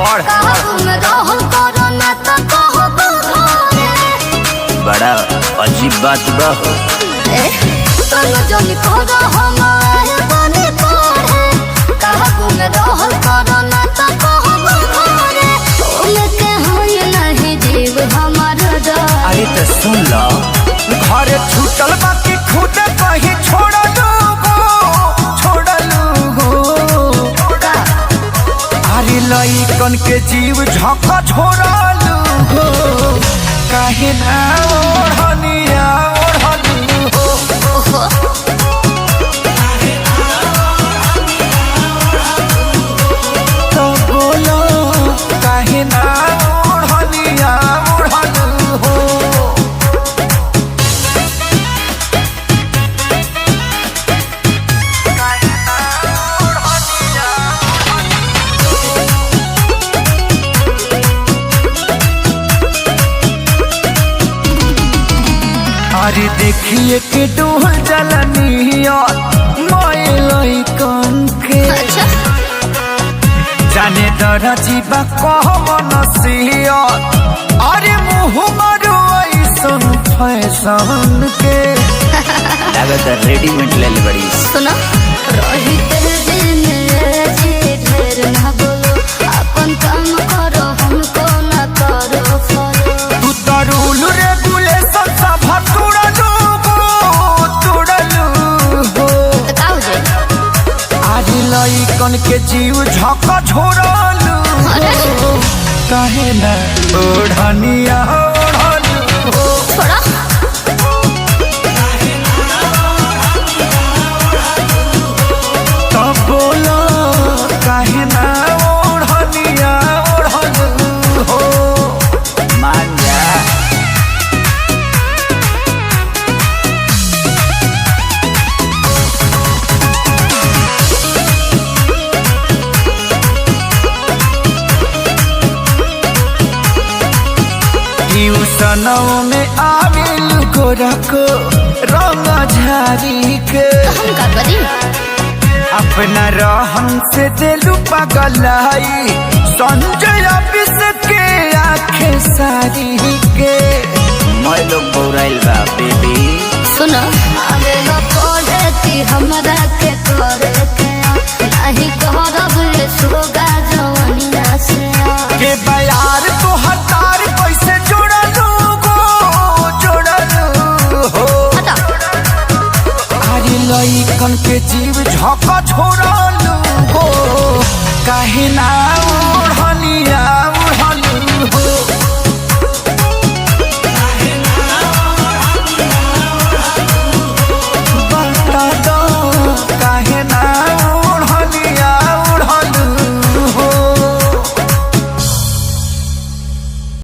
पढ़ बड़ा अजीब बात बा हो। अरे तो सुन लो, घरे छूटल बाकी खुद कहीं छोड़ अरे लइकन के जीव झका छोड़लू हो, काहे ना ओढ़निया ओढ़लू हो। तो बोलो काहे ना ओढ़निया ओढ़लू हो। अरे देखिए के डोल जलनिया लइकन के जाने डरा जीवा कहमन सिया। अरे मुँह मारो ऐसन फैशन के लागत रेडीमेड ले ले बड़ी। सुनो रही तेरे दिन ढेर ना बोलो, अपन काम करो हमको ना करो फॉलो। तू तो रूल रेगुलेशन सब तोड़लू हो। आज लइकन के जीव झका छोड़लू हो, काहे ना ओढ़निया ओढ़लू हो। तब बोलो काहे ना ओढ़निया ओढ़लू हो। मान जा ट्यूशनों में आविल गोरखो रंग झारी के अपना रहन से दिलू पगलाई। संजय ऑफिस के आंखें सारी के मैं लोग बोराइल बा बेबी। सुनो आवेला पढ़े कि हमरा के करे के नहीं कहब ले सोगा जवनिया से के बयार तो हतार कैसे जोड़लू हो। अरे लइकन के जीव झका छोड़लू हो, काहे ना ओढ़निया ओढ़लू हो।